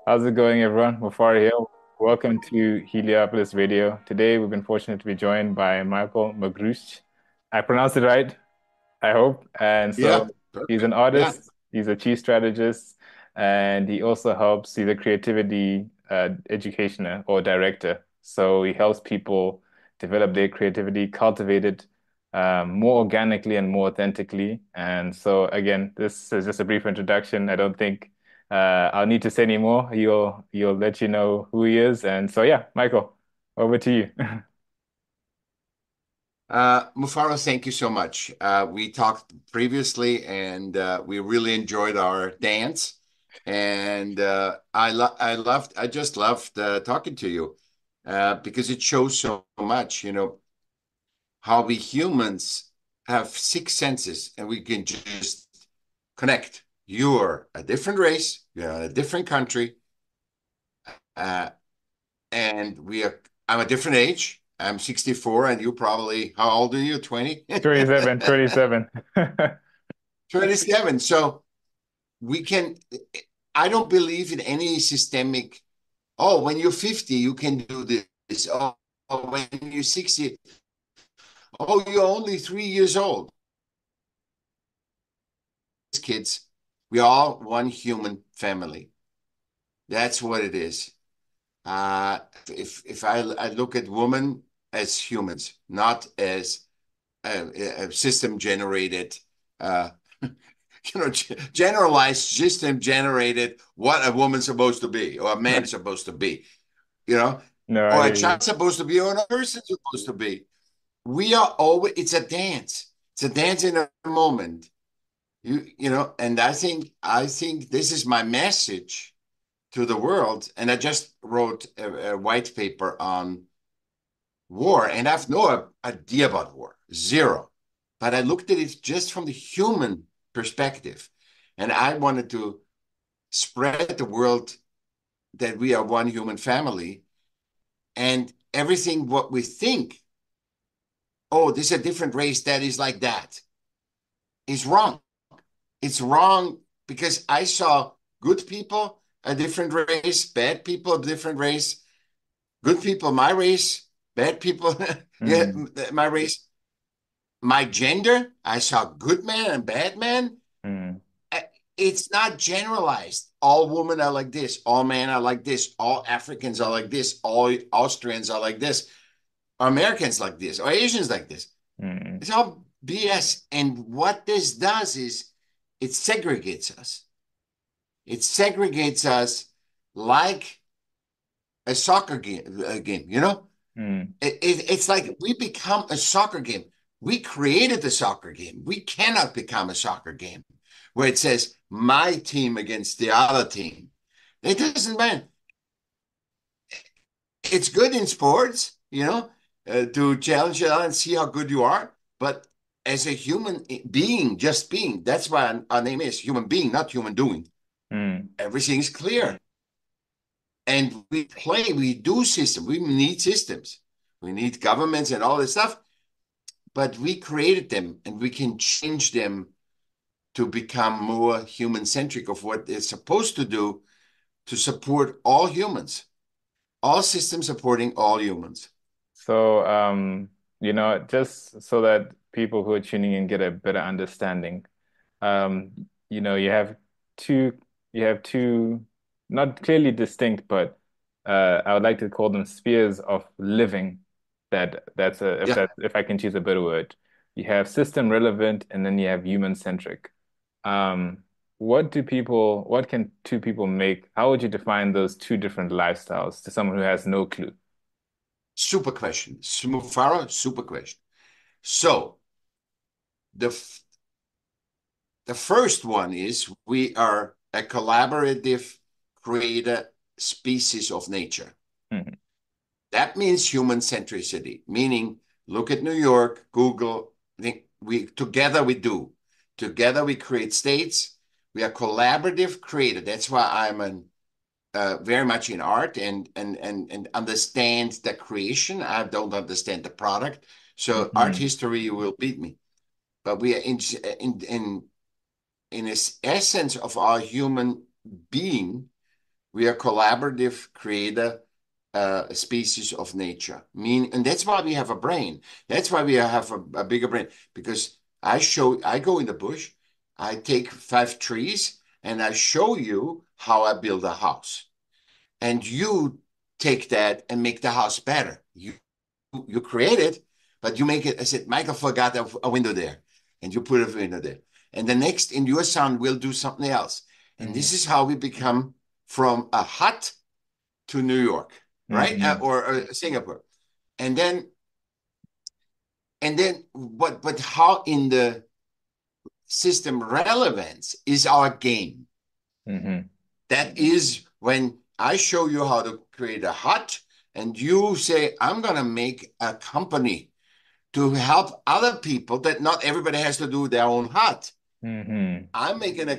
How's it going, everyone? Mufari here. Welcome to Heliopolis Radio. Today, we've been fortunate to be joined by Michaell Magrutsche. I pronounced it right, I hope. And Yeah, so he's an perfect. Yeah. artist, he's a chief strategist, and he also helps, he's a creativity educationer or director. So he helps people develop their creativity, cultivate it more organically and more authentically. And so, again, this is just a brief introduction. I don't think I'll need to say any more. He'll let you know who he is. And so, yeah, Michael, over to you. Mufaro, thank you so much. We talked previously and we really enjoyed our dance. And I just loved talking to you because it shows so much, how we humans have six senses and we can just connect. You're a different race, you're in a different country, uh, and I'm a different age. I'm 64 and you probably, how old are you? 20? 27, 27. 27. So we can, I don't believe in any systemic, oh, when you're 50, you can do this. Oh, when you're 60, oh, you're only 3 years old. Kids, we're all one human family. That's what it is. If I look at women as humans, not as a system generated, uh, generalized system generated what a woman's supposed to be or a man's supposed to be, you know, No, I or a hear you. child's supposed to be or a person's supposed to be. We are always, it's a dance. It's a dance in a moment. And I think this is my message to the world. And I just wrote a white paper on war, and I have no idea about war, zero. But I looked at it just from the human perspective, and I wanted to spread the world that we are one human family, and everything what we think, oh, this is a different race that is like that, is wrong. It's wrong because I saw good people, a different race, bad people, a different race, good people, my race, bad people, yeah, Mm, my race. My gender, I saw good man and bad man. mm, It's not generalized. All women are like this. All men are like this. All Africans are like this. All Austrians are like this. Americans like this. Or Asians like this. mm. It's all BS. And what this does is it segregates us. It segregates us like a soccer game. Mm. It's like we become a soccer game. We created the soccer game. We cannot become a soccer game where it says my team against the other team. It doesn't matter. It's good in sports, to challenge you and see how good you are. But as a human being, just being, that's why our name is human being, not human doing. Mm. Everything's clear. And we do systems. We need systems. We need governments and all this stuff, but we created them and we can change them to become more human-centric of what they're supposed to do to support all humans, all systems supporting all humans. So, just so that people who are tuning in get a better understanding, you have two, you have two, not clearly distinct, but I would like to call them spheres of living. Yeah, If I can choose a better word. You have system relevant, and then you have human centric. Um, what can two people make? How would you define those two different lifestyles to someone who has no clue? super question. Smufara, super question. So the the first one is we are a collaborative creator species of nature. Mhm. That means human centricity, meaning look at New York, Google, we together we do. Together we create states. We are collaborative creator. That's why very much in art and understand the creation. I don't understand the product. So art Mhm. history will beat me. But we are in essence of our human being. We are collaborative, creator species of nature. And that's why we have a brain. That's why we have a bigger brain. Because I go in the bush, I take 5 trees, and I show you how I build a house. And you take that and make the house better. You create it, but you make it. I said, Michael forgot a window there, and you put a window there. And the next in your son will do something else. And this Mm-hmm. is how we become from a hut to New York, right? Mm-hmm. Or Singapore. And then but how in the system relevance is our game. Mm-hmm. That is when I show you how to create a hut, and you say, I'm going to make a company to help other people that not everybody has to do their own hut. Mm-hmm. I'm making a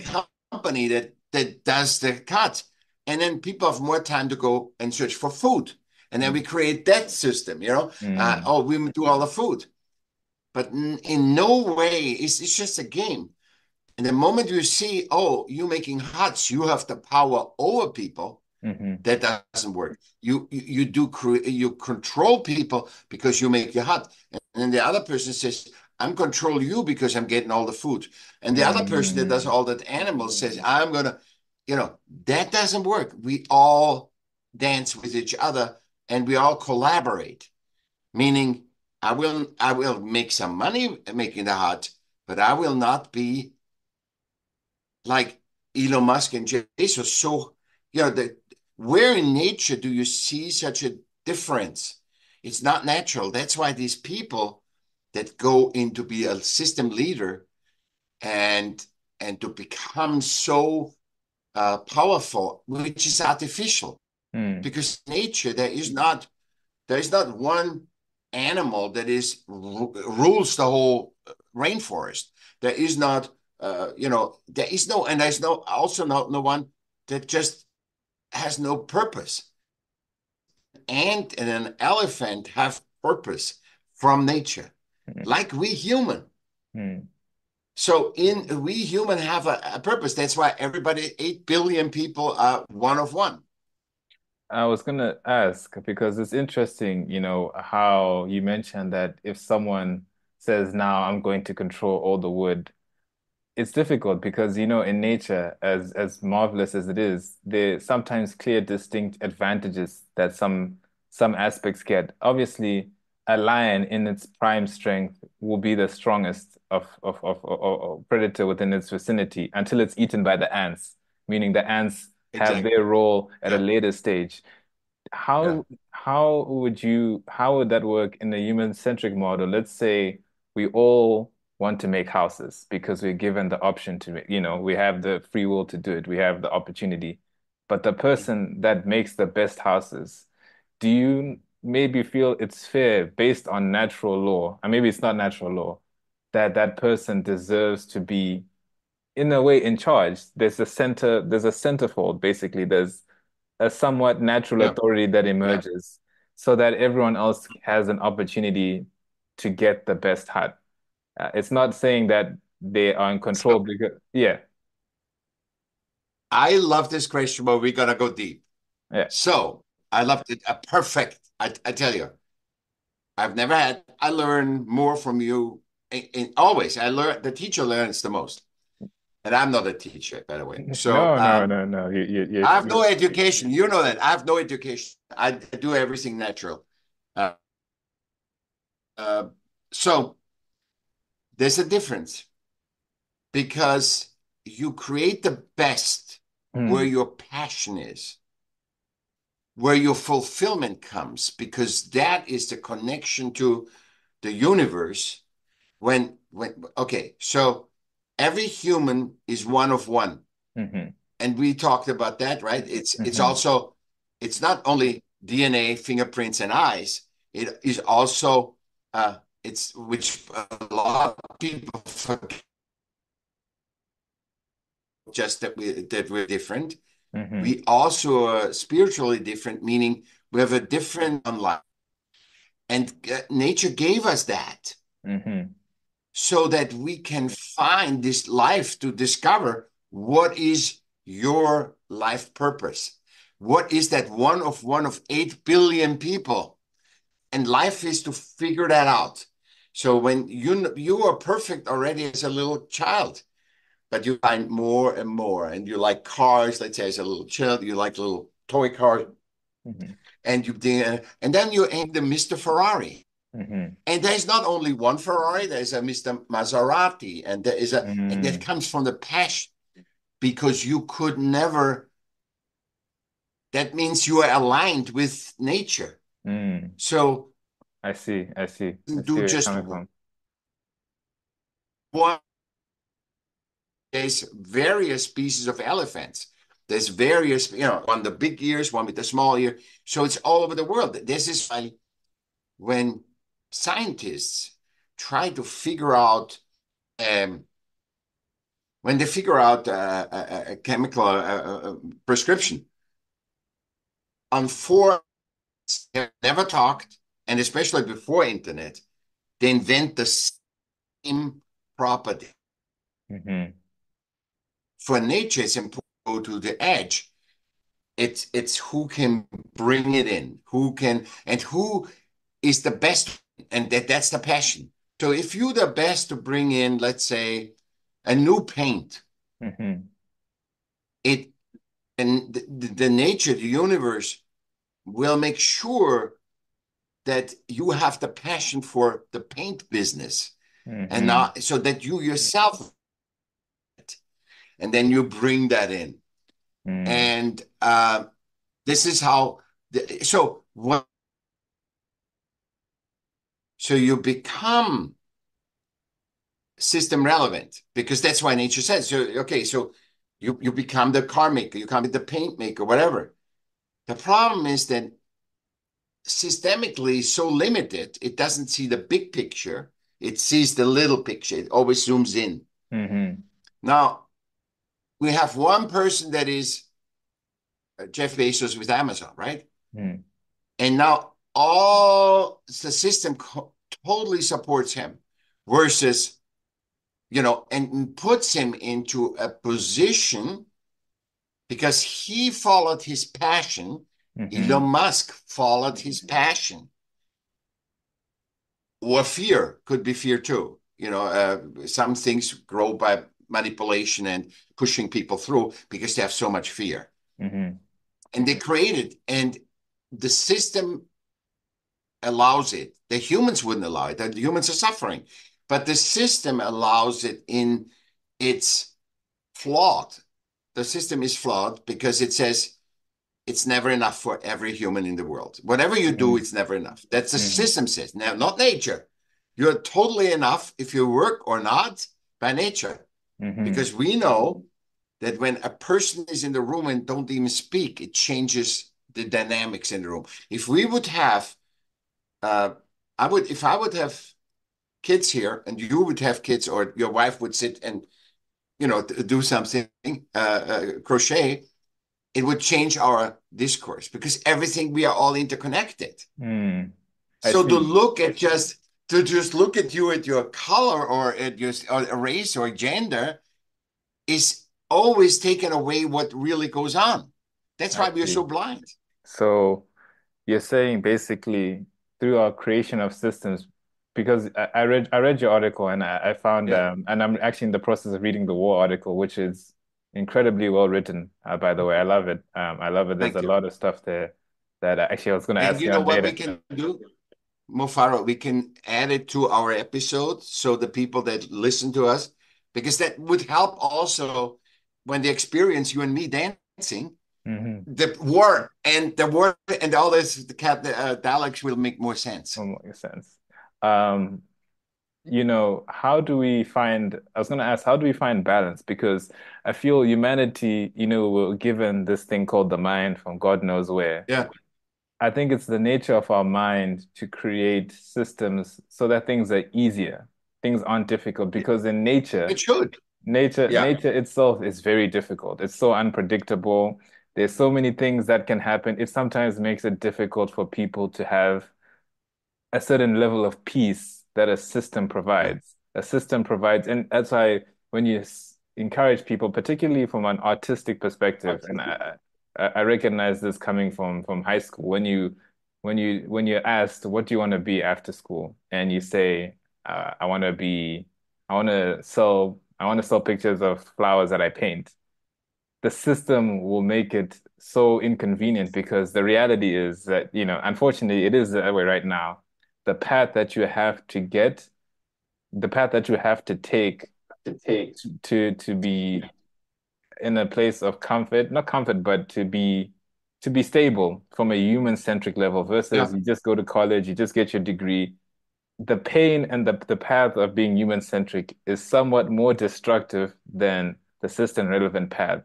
company that does the cut. And then people have more time to go and search for food. And then we create that system, Mm-hmm. we do all the food. But in no way it's just a game. And the moment you see, oh, you making huts, you have the power over people. Mm-hmm. That doesn't work. You control people because you make your hut, and then the other person says, "I'm control you because I'm getting all the food," and the other person that does Mm-hmm. all that animals says, "I'm gonna," that doesn't work. We all dance with each other, and we all collaborate. Meaning, I will make some money making the hut, but I will not be like Elon Musk and Bezos. So, where in nature do you see such a difference? It's not natural. That's why these people that go in to be a system leader and to become so powerful, which is artificial, Mm-hmm. because nature there is not one animal that is rules the whole rainforest. There is not, there is no, and there's no also no one that just has no purpose. An ant and an elephant have purpose from nature, like we human. Mm-hmm. So in we human have a purpose. That's why everybody, 8 billion people are one of one. I was gonna ask because it's interesting, how you mentioned that if someone says, now I'm going to control all the wood, it's difficult because, in nature, as marvelous as it is, there's sometimes clear, distinct advantages that some aspects get. Obviously, a lion in its prime strength will be the strongest of predator within its vicinity until it's eaten by the ants, meaning the ants have Exactly. their role at a Yeah. later stage. Yeah. How would that work in a human-centric model? Let's say we all want to make houses because we're given the option to make, we have the free will to do it. We have the opportunity. But the person that makes the best houses, do you maybe feel it's fair based on natural law, and maybe it's not natural law, that that person deserves to be in a way in charge? There's a centerfold, basically. There's a somewhat natural Yeah. authority that Yeah. emerges so that everyone else has an opportunity to get the best hut. It's not saying that they are in control So because, yeah, I love this question, but we're gonna go deep. yeah. So I loved it. Perfect. I tell you, I learn more from you. Always, I learn, the teacher learns the most. And I'm not a teacher, by the way. So No, no, no, no. I have no education. You know that. I have no education. I do everything natural. Uh, uh, so there's a difference because you create the best where mm, your passion is, where your fulfillment comes, because that is the connection to the universe. When okay, so every human is one of one, hmm and we talked about that, right? It's hmm also, it's not only DNA, fingerprints, and eyes. It is also it's which a lot of people forget, just that we're different. hmm We also are spiritually different, meaning we have a different life, and nature gave us that hmm so that we can find this life to discover what is your life purpose. what is that one of 8 billion people? And life is to figure that out. So when you are perfect already as a little child, but you find more and more, and you like cars. Let's say as a little child, you like little toy cars, Hmm. and then you aim the Mr. Ferrari. Hmm. And there's not only one Ferrari, there's a Mr. Maserati, and and that Mm, comes from the passion because you could never, that means you are aligned with nature. mm. So I see. I see. you I see do where you're just coming from. one, there's various species of elephants. There's various, one with the big ears, one with the small ear. So it's all over the world. This is why when scientists try to figure out, um, when they figure out a chemical prescription on four, they never talked, and especially before internet, they invent the same property. Hmm. For nature, it's important to go to the edge. It's who can bring it in, who can, and who is the best, and that's the passion. So if you're the best to bring in, let's say, a new paint, Hmm. it and the nature, the universe will make sure that you have the passion for the paint business, and Hmm. not so that you yourself, and then you bring that in, Mm. and this is how. So what? So you become system relevant because that's why nature says. So okay, so you become the car maker, you become the paint maker, whatever. The problem is that systemically so limited, it doesn't see the big picture. It sees the little picture. It always zooms in. Hmm. Now we have one person that is Jeff Bezos with Amazon, right? Mm. And now all the system totally supports him versus, and puts him into a position because he followed his passion. Elon Hmm. Musk followed his passion, or fear, could be fear too. Some things grow by manipulation and pushing people through because they have so much fear. Hmm. And they created, and the system allows it. The humans wouldn't allow it. The humans are suffering, but the system allows it in its flawed. The system is flawed because it says it's never enough for every human in the world. Whatever you do, Hmm. it's never enough. That's the Hmm. system says. Now, not nature. You're totally enough if you work or not by nature. Hmm. Because we know that when a person is in the room and don't even speak, it changes the dynamics in the room. If we would have, uh, if I would have kids here and you would have kids, or your wife would sit and, do something, crochet, it would change our discourse because everything, we are all interconnected. Mm. I So see. to just look at you at your color or at your or a race or gender is always taking away what really goes on. That's I why we are so see. blind. So you're saying basically through our creation of systems, because I read your article and I found Yeah. and I'm actually in the process of reading the war article, which is incredibly well written. By the way, I love it. I love it. There's a Thank you. lot of stuff there that actually I was going to And ask you you know on what we later. can do, Mofaro? We can add it to our episode so the people that listen to us, because that would help also when they experience you and me dancing. Hmm. The war and all this, the dialects will make more sense. Will make sense. Um, how do we find, I was going to ask, how do we find balance? Because I feel humanity, we're given this thing called the mind from God knows where. Yeah, I think it's the nature of our mind to create systems so that things are easier. Things aren't difficult because in it nature, should. nature, Yeah, nature itself is very difficult. It's so unpredictable. There's so many things that can happen. It sometimes makes it difficult for people to have a certain level of peace that a system yeah, provides. A system provides, and that's why when you encourage people, particularly from an artistic perspective, and absolutely. I recognize this coming from high school when you're asked what do you want to be after school and you say I want to be I want to sell pictures of flowers that I paint. The system will make it so inconvenient because the reality is that, unfortunately, it is that way right now. The path that you have to get, the path that you have to take to be in a place of comfort, not comfort, but to be stable from a human-centric level versus Yeah. you just go to college, you just get your degree. The pain and the path of being human-centric is somewhat more destructive than the system relevant path.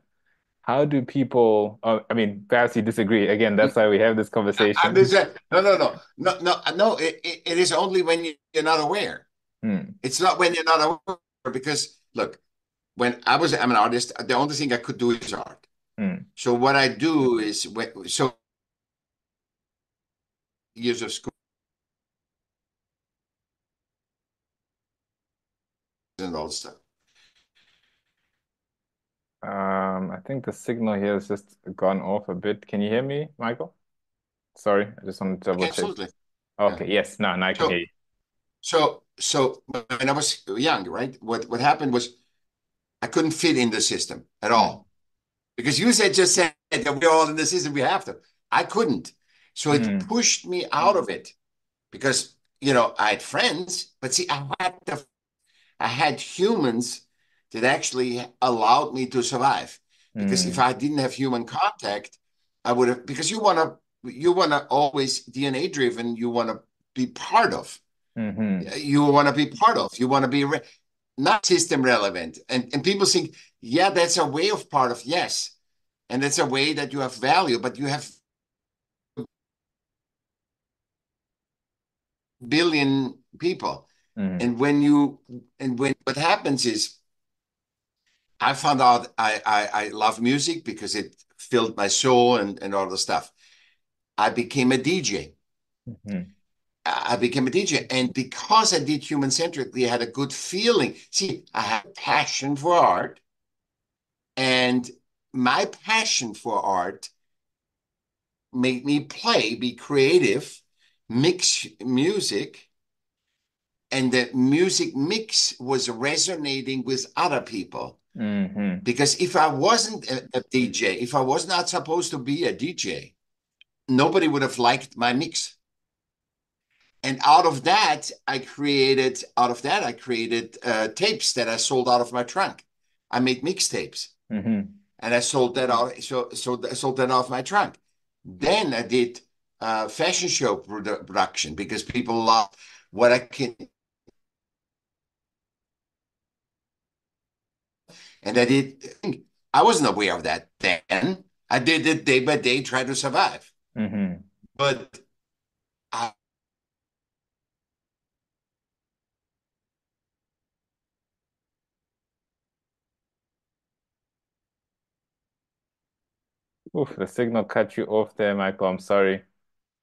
How do people, I mean, perhaps you disagree. Again, that's why we have this I'm conversation. just saying, no. It is only when you're not aware. Hmm. It's not when you're not aware because look, I'm an artist. The only thing I could do is art. Hmm. So what I do is years of school and all stuff. I think the signal here has just gone off a bit. Can you hear me, Michael? Sorry, I just want to double check. Absolutely. Yeah. Okay, yes, now I can hear So you. so when I was young, right? What happened was I couldn't fit in the system at Hmm. all because you said that we're all in the system. We have to. I couldn't. So it Hmm. pushed me out of it because I had friends, but see, I had humans that actually allowed me to survive. Because if Hmm. I didn't have human contact, I would have. Because you want to always DNA driven. You want to be part of. Hmm. You want to be part of. You want to be not system relevant. And people think, yeah, that's a way of part of. Yes, and that's a way that you have value, but you have billion people. Hmm. And when what happens is I found out I love music because it filled my soul and all the stuff. I became a DJ. Hmm. I became a DJ. And because I did human centrically, I had a good feeling. See, I had a passion for art. And my passion for art made me play, be creative, mix music. And the music mix was resonating with other people. Hmm. Because if I wasn't a DJ, if I was not supposed to be a DJ, nobody would have liked my mix. And out of that, I created tapes that I sold out of my trunk. I made mixtapes, Hmm. and I sold that out. So I sold that off my trunk. Then I did fashion show production because people love what I can, and I did. I wasn't aware of that then. I did it day by day, try to survive. Hmm. But I, Oof, the signal cut you off there, Michael. I'm sorry.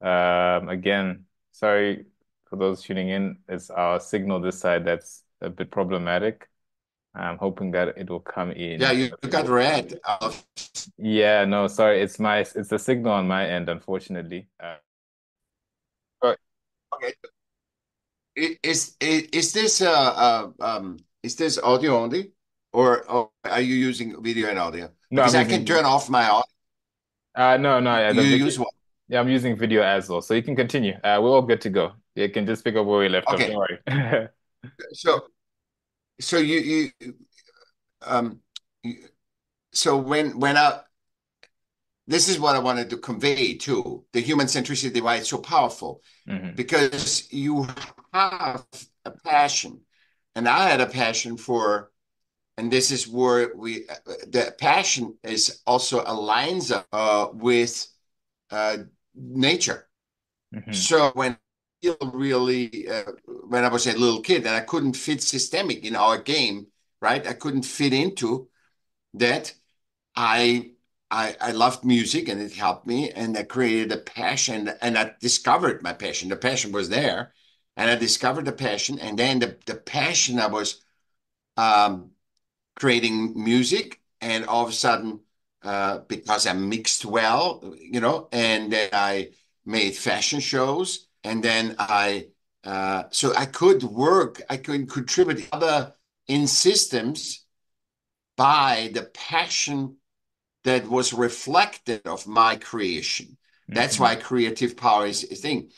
Again, sorry for those tuning in. It's our signal this side that's a bit problematic. I'm hoping that it will come yeah, in you got perfectly. red. Yeah, no, sorry. It's the signal on my end, unfortunately. But Okay. Is this audio only, or are you using video and audio? no, Because I'm I can using, turn off my audio. no, yeah, the You video. use what? Yeah, I'm using video as well. So you can continue. We're all good to go. You can just pick up where we left off. Don't Okay. worry. So so um you, so when I this is what I wanted to convey too. The human centricity, why it's so powerful, Hmm. because you have a passion, and I had a passion for. And this is where the passion is also aligns up with uh, nature. Hmm. So when I was a little kid and I couldn't fit systemic in our game, right? I couldn't fit into that. I I loved music and it helped me, and I created a passion, and I discovered my passion. The passion was there, and I discovered the passion, and then the passion I was um, creating music, and all of a sudden because I mixed well, and then I made fashion shows, and then so I could work, I could contribute other in systems by the passion that was reflected of my creation. That's Hmm. why creative power is a thing,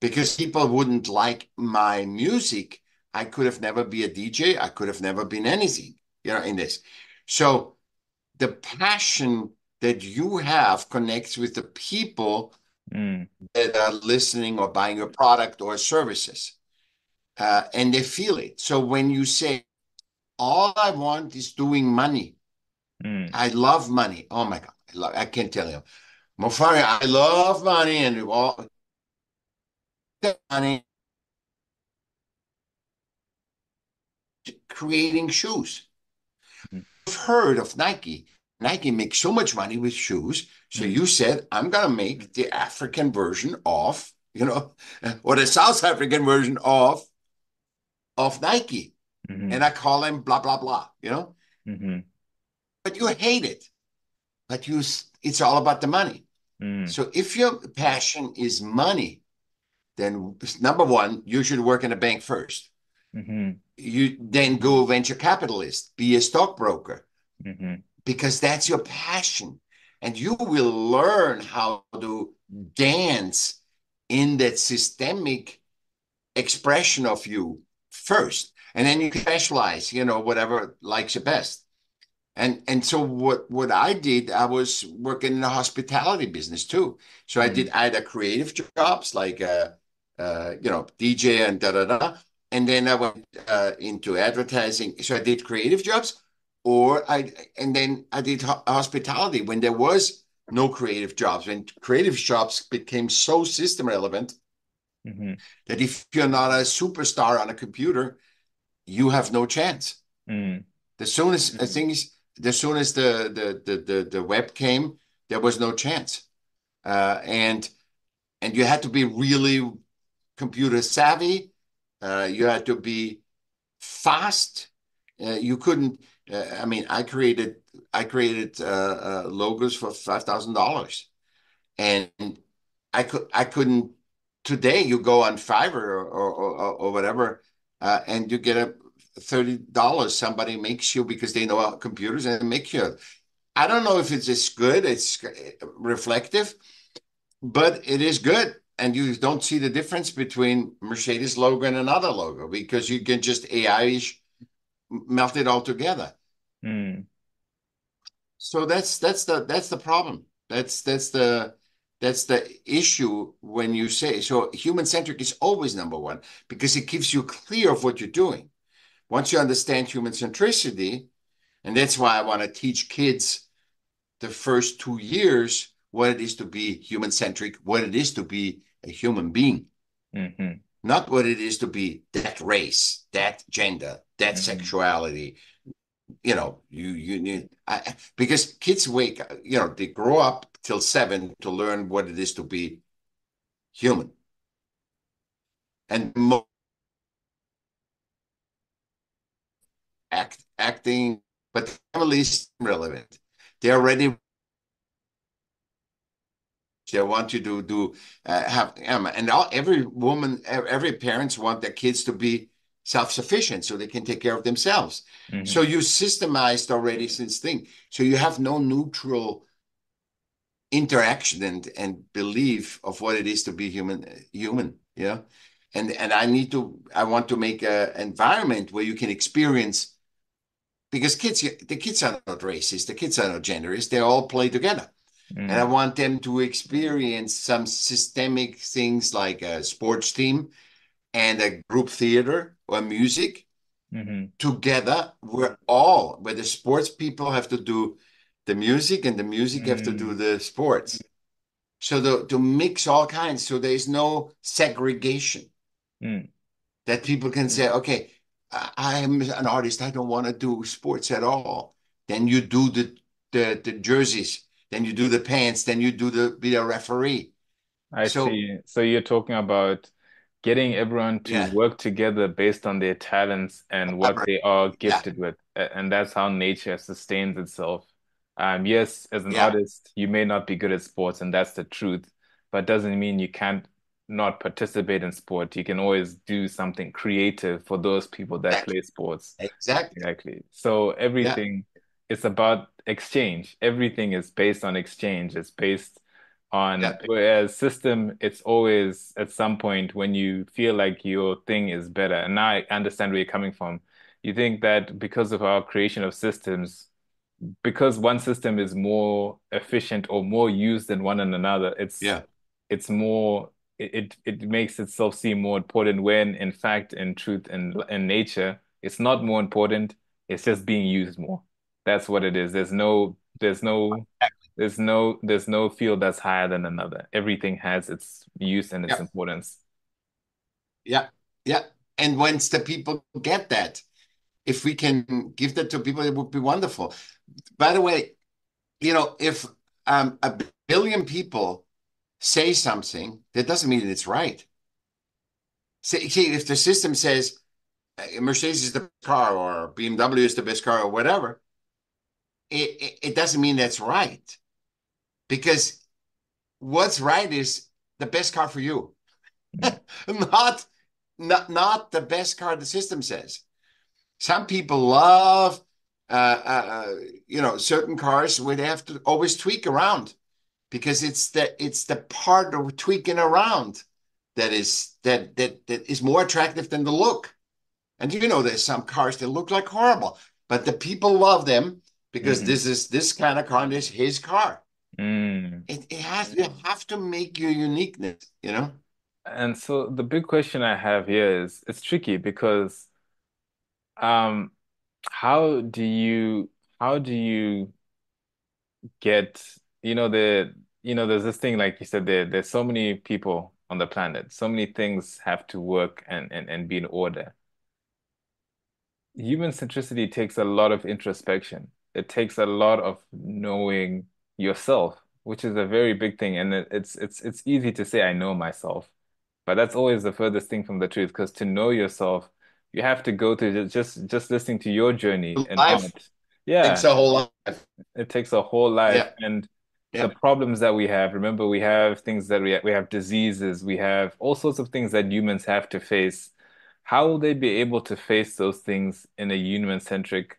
because people wouldn't like my music. I could have never be a DJ. I could have never been anything, in this. So the passion that you have connects with the people Mm. that are listening or buying your product or services, and they feel it. So when you say, all I want is doing money, Mm. I love money. Oh my God. I can't tell you. Mofari, I love money and all that money creating shoes. Mm. I've heard of Nike. Nike makes so much money with shoes. So Mm. you said, I'm going to make the African version of, or the South African version of Nike. Mhm. And I call them blah, blah, blah. Mhm. But you hate it. But it's all about the money. Mm. So if your passion is money, then number one, you should work in a bank first. Mhm. You then go venture capitalist, be a stockbroker, Mhm. because that's your passion. And you will learn how to dance in that systemic expression of you first. And then you specialize, whatever likes you best. And so what I did, I was working in the hospitality business too. So I did Mm. either creative jobs like DJ and da da da, and then I went into advertising. So I did creative jobs, and then I did hospitality when there was no creative jobs. When creative jobs became so system relevant Mhm. that if you're not a superstar on a computer, you have no chance. Mm. The soonest things, the soonest the web came, there was no chance, and you had to be really computer savvy. You had to be fast. You couldn't. I mean, I created logos for $5,000, and I couldn't. Today, you go on Fiverr or whatever, and you get a $30 somebody makes you because they know computers and make you. I don't know if it's as good, it's reflective, but it is good. And you don't see the difference between Mercedes logo and another logo because you can just AI melt it all together. Mm. So that's the problem. That's the issue when you say so. Human centric is always number one because it keeps you clear of what you're doing. Once you understand human centricity, and that's why I want to teach kids the first 2 years what it is to be human centric, what it is to be a human being, Mhm. not what it is to be that race, that gender, that Mhm. sexuality. You need because kids they grow up till 7 to learn what it is to be human, and acting, but family is relevant. They're ready. They want you to do have and every woman, every parents want their kids to be self-sufficient so they can take care of themselves. So Mhm. you systemized already since thing. So you have no neutral interaction and belief of what it is to be human. Yeah. And I want to make an environment where you can experience, because the kids are not racist, the kids are not genderist, they all play together. And I Mm. want them to experience some systemic things like a sports team and a group theater or music Mhm. together, where the sports people have to do the music and the music have to do Mm. the sports. So to mix all kinds, so there is no segregation, Mm. that people can say, okay, I am an artist, I don't want to do sports at all. Then you do the jerseys, then you do the pants, then you do be a referee. I So see. So you're talking about getting everyone to yeah, work together based on their talents and what they are yeah, gifted with. And that's how nature sustains itself. Yes, as an Yeah, artist, you may not be good at sports, and that's the truth, but doesn't mean you can't not participate in sport. You can always do something creative for those people that exactly. play sports. Exactly. Exactly. So Yeah, everything is about exchange. Everything is based on exchange. It's based on, yeah, whereas system, it's always at some point when you feel like your thing is better. And now I understand where you're coming from. You think that because of our creation of systems, because one system is more efficient or more used than one and another, yeah, it's more it makes itself seem more important when in fact in truth and in nature it's not more important, it's just being used more. That's what it is. There's no field that's higher than another. Everything has its use and its yeah, importance. yeah, yeah. And once the people get that, if we can give that to people, it would be wonderful. By the way, if a billion people say something, that doesn't mean it's right. See, if the system says Mercedes is the best car or BMW is the best car or whatever, it doesn't mean that's right. Because what's right is the best car for you, not not the best car the system says. Some people love, certain cars where they have to always tweak around because it's the part of tweaking around that is more attractive than the look. And there's some cars that look like horrible, but the people love them because Hmm. this kind of car is his car. Mm. It has you have to make your uniqueness. And so the big question I have here is it's tricky because um how do you how do you get there's this thing like you said there's so many people on the planet, so many things have to work and be in order. Human centricity takes a lot of introspection. It takes a lot of knowing yourself, which is a very big thing. And it's easy to say I know myself, but that's always the furthest thing from the truth. Because to know yourself, you have to go through just listening to your journey and Life art. Yeah, takes a whole life. it takes a whole life Yeah, and the yeah. problems that we have. Remember, we have things that we have diseases, we have all sorts of things that humans have to face. How will they be able to face those things in a human-centric?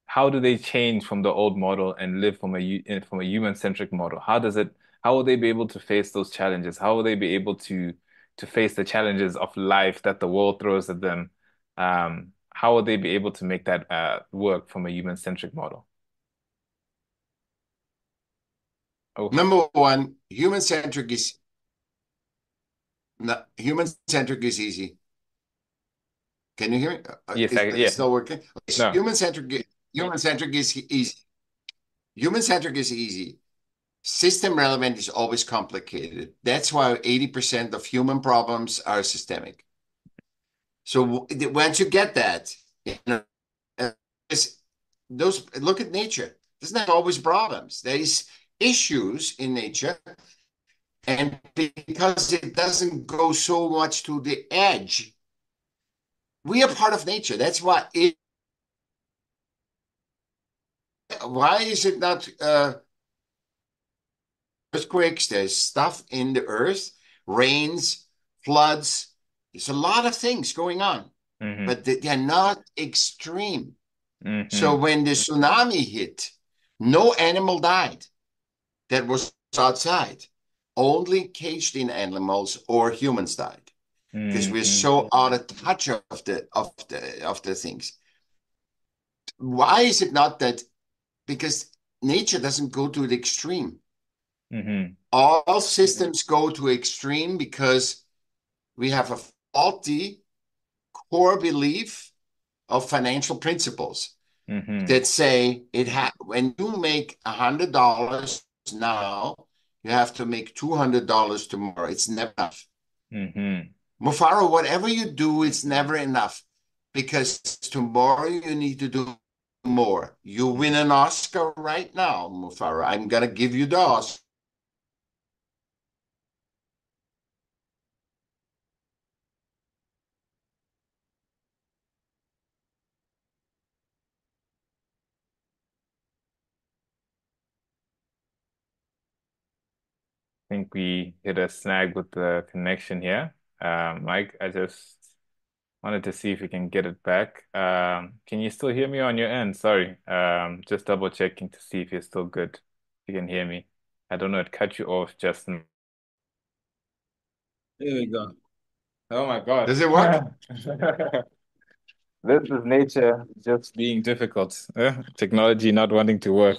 How do they change from the old model and live from a human-centric model? How will they be able to face those challenges? How will they be able to face the challenges of life that the world throws at them? How will they be able to make that work from a human-centric model? Oh, Number one, human centric is easy. Can you hear me? yes, Is it yeah. still working? Okay, so No. human centric is easy. Human centric is easy. System relevant is always complicated. That's why 80% of human problems are systemic. So once you get that, uh, those look at nature. There's not always problems. There is issues in nature, and because it doesn't go so much to the edge, we are part of nature. That's why why is it not earthquakes? There's stuff in the earth, rains, floods. There's a lot of things going on, Mm-hmm. but they're not extreme. So Mm-hmm. when the tsunami hit, no animal died that was outside. Only caged in animals or humans died because we're Mm-hmm. so out of touch of the things. Why is it not that? Because nature doesn't go to the extreme. Mm-hmm. All systems go to extreme because we have a faulty core belief of financial principles Mm-hmm. that say when you make $100 now, you have to make $200 tomorrow. It's never enough. Mm-hmm. Mufaro, whatever you do, it's never enough because tomorrow you need to do more. You win an Oscar right now, Mufaro. I'm gonna give you the Oscar. think we hit a snag with the connection here. Mike, I just wanted to see if we can get it back. Can you still hear me on your end? Sorry. Just double checking to see if you're still good. If you can hear me. I don't know, it cut you off just now. Here we go. Oh my God. Does it work? This is nature just being difficult. Technology not wanting to work.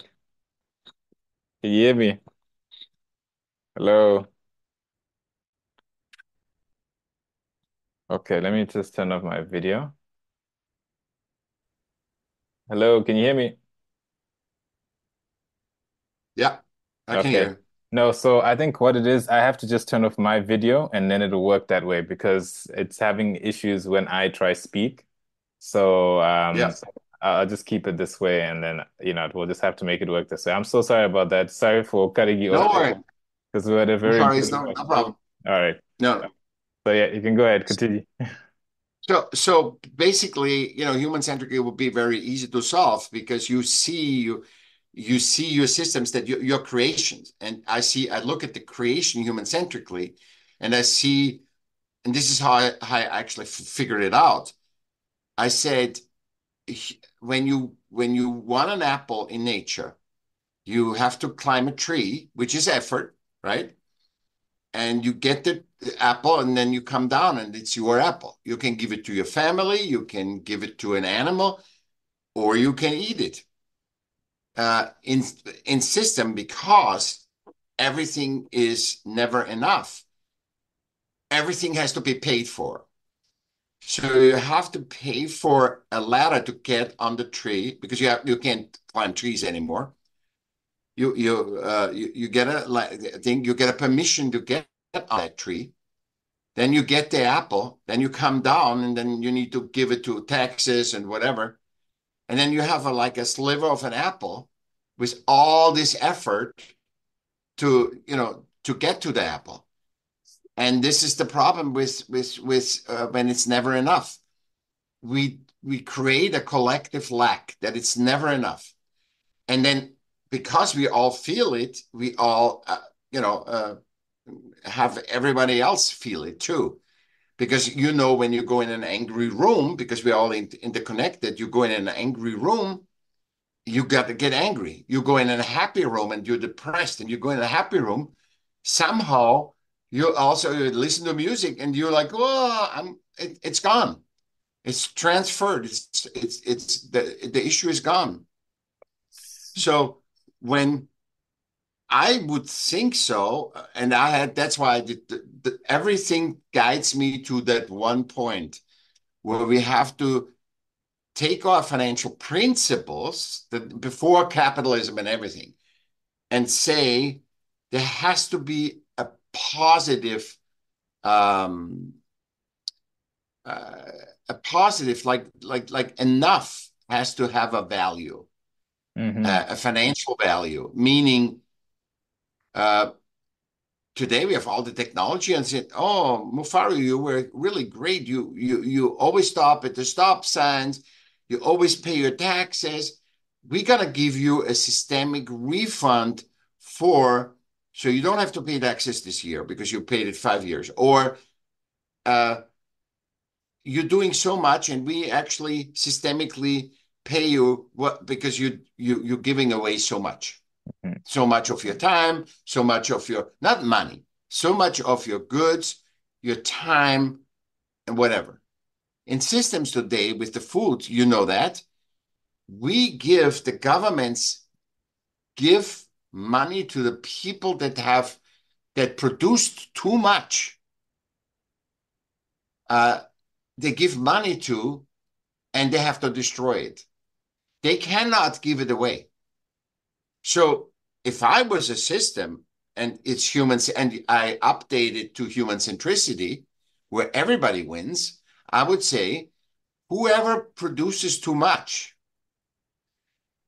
Can you hear me? Hello? Okay, let me just turn off my video. Hello, can you hear me? Yeah, I can Okay. hear you. No, so I think what it is, I have to just turn off my video and then it'll work that way because it's having issues when I try speak. So Yeah, I'll just keep it this way and then we'll just have to make it work this way. I'm so sorry about that. Sorry for cutting you no off worry. because we had a No very worries. good No problem. all right. No. So yeah, you can go ahead, continue. So basically, human-centric, it would be very easy to solve because you see your systems that your creations. And I look at the creation human-centrically, and I see, and this is how I actually figured it out. I said, when you want an apple in nature, you have to climb a tree, which is effort, right? And you get the apple and then you come down and it's your apple. You can give it to your family, you can give it to an animal, or you can eat it. In system, because everything is never enough. Everything has to be paid for. So you have to pay for a ladder to get on the tree because you can't climb trees anymore. You get I think you get a permission to get on that tree. Then you get the apple, then you come down, and then you need to give it to taxes and whatever. And then you have like a sliver of an apple with all this effort to get to the apple. And this is the problem with when it's never enough. We create a collective lack that it's never enough. And then because we all feel it, we all have everybody else feel it too. Because when you go in an angry room, because we're all interconnected, you go in an angry room, you got to get angry. You go in a happy room and you're depressed, and you go in a happy room, somehow you listen to music and you're like, oh, it's gone. It's transferred. It's the issue is gone. So when I would think so, and that's why I did everything guides me to that one point where we have to take our financial principles that before capitalism and everything and say there has to be a positive um uh, a positive like enough has to have a value, Hmm. a financial value, meaning uh today we have all the technology and said, "Oh, Mufaru, you were really great. You always stop at the stop signs. You always pay your taxes. We're gonna give you a systemic refund for so you don't have to pay taxes this year because you paid it 5 years, or uh, you're doing so much, and we actually systemically pay you what because you're giving away so much of your time, so much of your, not money, so much of your goods, your time, and whatever. In systems today with the food, you know that the governments give money to the people that produced too much. Uh, they give money to, and they have to destroy it. They cannot give it away. So if I was a system and it's humans and I update it to human centricity, where everybody wins, I would say whoever produces too much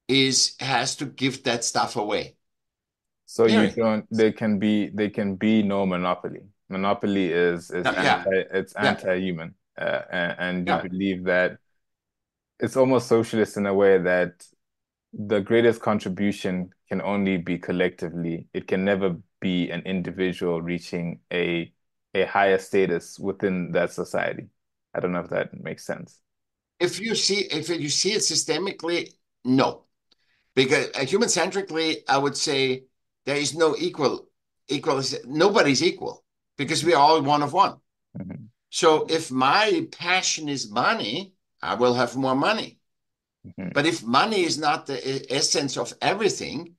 is has to give that stuff away. So you Period. don't, they can be no monopoly. Monopoly is Yeah, it's yeah, anti-human. And you yeah. believe that it's almost socialist in a way that the greatest contribution can only be collectively. It can never be an individual reaching a higher status within that society. I don't know if that makes sense. If you see it systemically, no. Because human-centrically, I would say there is no nobody's equal because we are all one of one. Hmm. So if my passion is money, I will have more money. Hmm. But if money is not the essence of everything,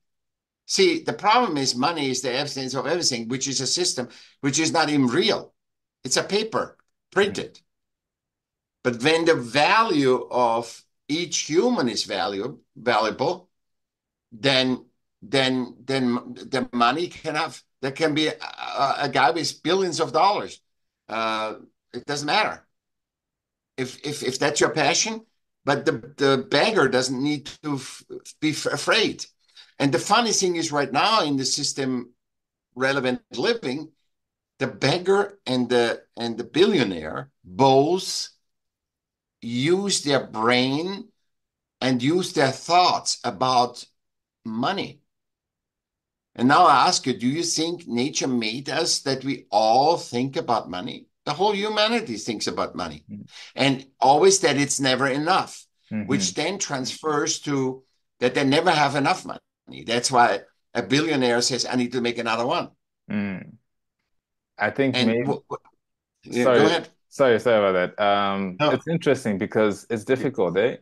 see, the problem is money is the essence of everything, which is a system which is not even real. It's a paper printed. But when the value of each human is valuable, then the money can have there can be a guy with billions of dollars. It doesn't matter if that's your passion, but the beggar doesn't need to be afraid. And the funny thing is, right now in the system relevant living, the beggar and the billionaire both use their brain and use their thoughts about money. And now I ask you, do you think nature made us that we all think about money? The whole humanity thinks about money. And always that it's never enough, Hmm. which then transfers to that they never have enough money. That's why a billionaire says, I need to make another one. Mm. I think And maybe yeah, go sorry, ahead. sorry about that. No. It's interesting because it's difficult, eh?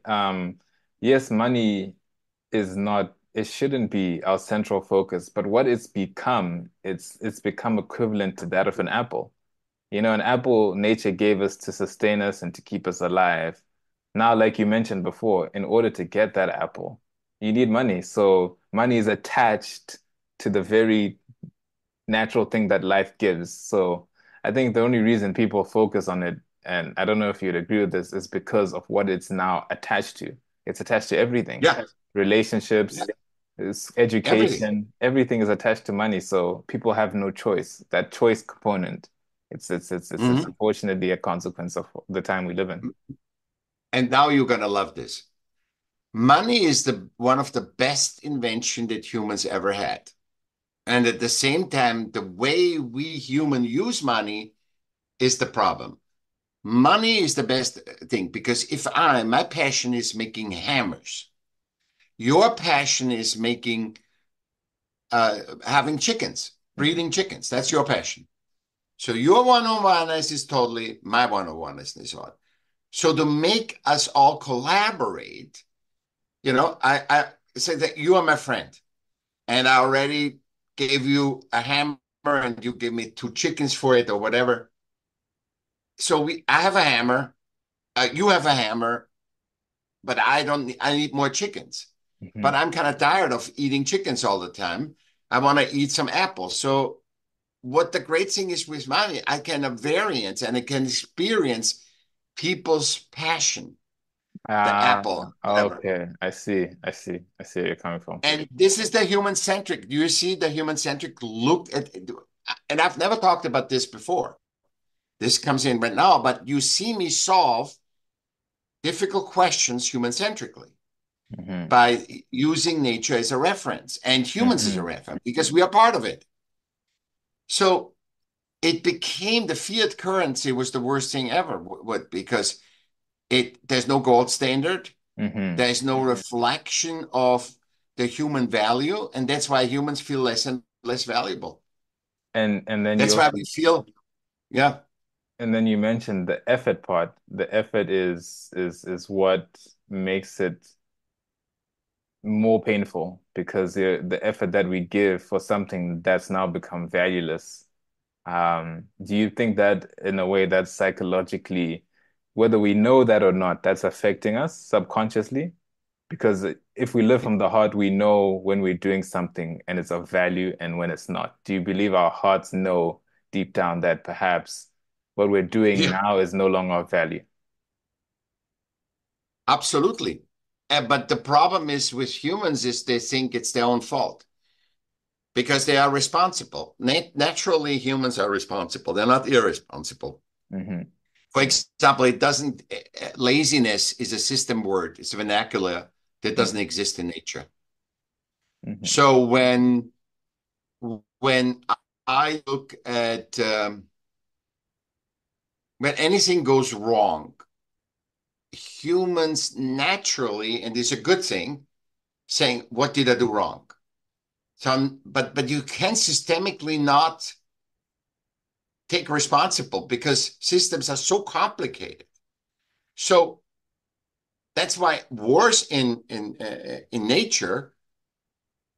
Yes, money is not, it shouldn't be our central focus, but what it's become, it's become equivalent to that of an apple. You know, an apple nature gave us to sustain us and to keep us alive. Now, like you mentioned before, in order to get that apple, you need money. So money is attached to the very natural thing that life gives. So I think the only reason people focus on it, and I don't know if you'd agree with this, is because of what it's now attached to. It's attached to everything. Yeah, yeah, Relationships, it's everything. education, everything is attached to money. So people have no choice. That choice component, it's Mhm. unfortunately a consequence of the time we live in. And now you're gonna love this. Money is the one of the best invention that humans ever had. And at the same time, the way we human use money is the problem. Money is the best thing because if my passion is making hammers, your passion is making, having chickens, Mhm. breeding chickens. That's your passion. So your one-on-oneness is totally my one-on-oneness is on. So to make us all collaborate, I say that you are my friend, and I already gave you a hammer, and you give me two chickens for it or whatever. So I have a hammer, you have a hammer, but I need more chickens. But Mhm. I'm kind of tired of eating chickens all the time. I want to eat some apples. So what the great thing is with money, I can have variance and I can experience people's passion, the Ah, apple, whatever. okay. I see where you're coming from. And this is the human-centric. Do you see the human-centric look at, and I've never talked about this before. This comes in right now, but you see me solve difficult questions human-centrically Hmm. by using nature as a reference and humans as a Hmm. reference because we are part of it. So it became the fiat currency was the worst thing ever because there's no gold standard, Hmm. there's no reflection of the human value, and that's why humans feel less and less valuable. And then you That's why also we feel, yeah, and then you mentioned the effort part. The effort is what makes it more painful because the effort that we give for something that's now become valueless. Do you think that in a way that's psychologically, whether we know that or not, that's affecting us subconsciously? Because if we live from the heart, we know when we're doing something and it's of value and when it's not. Do you believe our hearts know deep down that perhaps what we're doing yeah, now is no longer of value? absolutely. But the problem is with humans is they think it's their own fault because they are responsible. Naturally, humans are responsible. They're not irresponsible. Hmm. For example, it doesn't, laziness is a system word, it's a vernacular that doesn't exist in nature. Mm-hmm. So when I look at when anything goes wrong, humans naturally, and it's a good thing, saying, "What did I do wrong?" But you can systemically not take responsible because systems are so complicated. So that's why wars in nature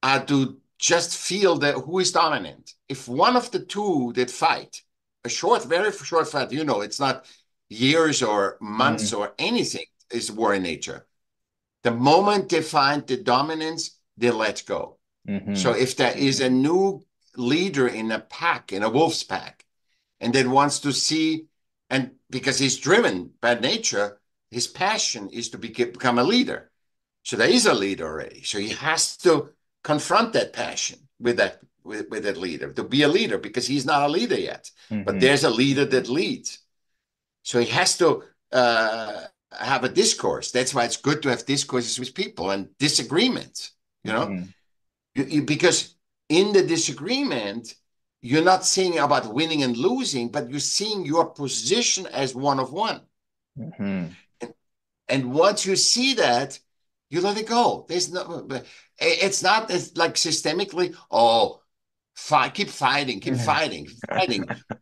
are to just feel that who is dominant. If one of the two that fight, a short, very short fight, it's not years or months or anything, is war in nature. The moment they find the dominance, they let go. So Mm-hmm. if there is a new leader in a pack, in a wolf's pack, and that wants to see, and because he's driven by nature, his passion is to become a leader. So there is a leader already. So he has to confront that passion with that leader to be a leader because he's not a leader yet. But Mm-hmm. there's a leader that leads. So he has to have a discourse. That's why it's good to have discourses with people and disagreements. You know, Mm-hmm. because in the disagreement, you're not saying about winning and losing, but you're seeing your position as one of one. Mm-hmm. And, and once you see that, you let it go. There's no, it's not like systemically, oh, keep fighting, fighting.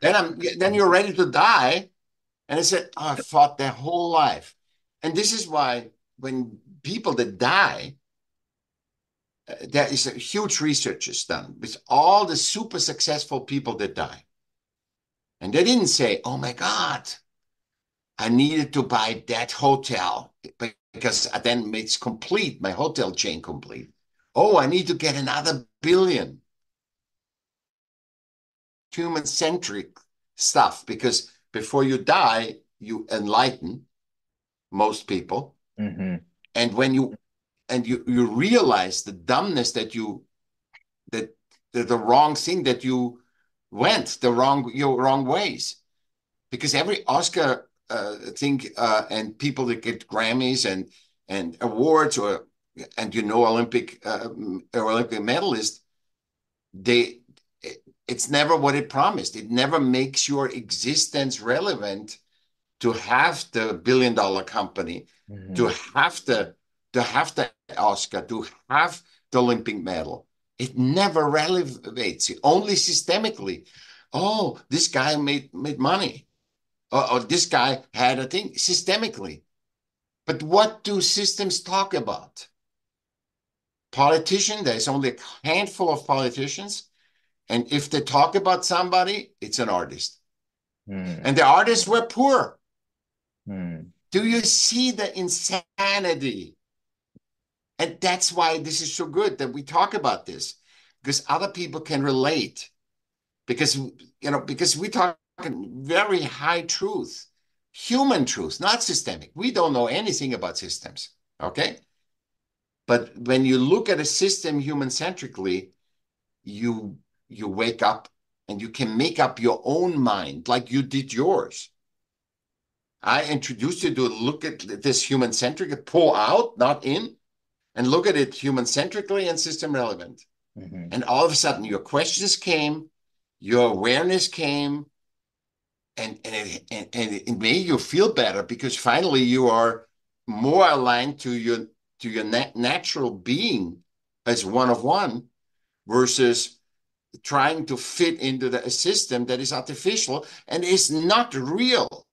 Then you're ready to die. And I said, oh, I fought their whole life. And this is why when people that die, there is a huge research is done with all the super successful people that die. And they didn't say, oh my God, I needed to buy that hotel because then it's complete, my hotel chain complete. Oh, I need to get another billion. Human-centric stuff because before you die, you enlighten most people. Mm-hmm. And when you realize the dumbness that the wrong thing that you went your wrong ways because every Oscar thing and people that get Grammys and awards and Olympic medalists, they it's never what it promised. It never makes your existence relevant to have the billion-dollar company, to Mm-hmm. have the to have the Oscar, to have the Olympic medal. It never relevates it, only systemically. Oh, this guy made money. Or this guy had a thing systemically. But what do systems talk about? Politician, there's only a handful of politicians. And if they talk about somebody, it's an artist. Mm-hmm. And the artists were poor. Mm-hmm. Do you see the insanity? And that's why this is so good that we talk about this, because other people can relate. Because we talk very high truth, human truth, not systemic. We don't know anything about systems. Okay. But when you look at a system human centrically, you you wake up and you can make up your own mind like you did yours. I introduced you to look at this human centric, pull out, not in, and look at it human centrically and system relevant. Mm-hmm. And all of a sudden, your questions came, your awareness came, and it made you feel better because finally you are more aligned to your natural being as one of one versus trying to fit into a system that is artificial and is not real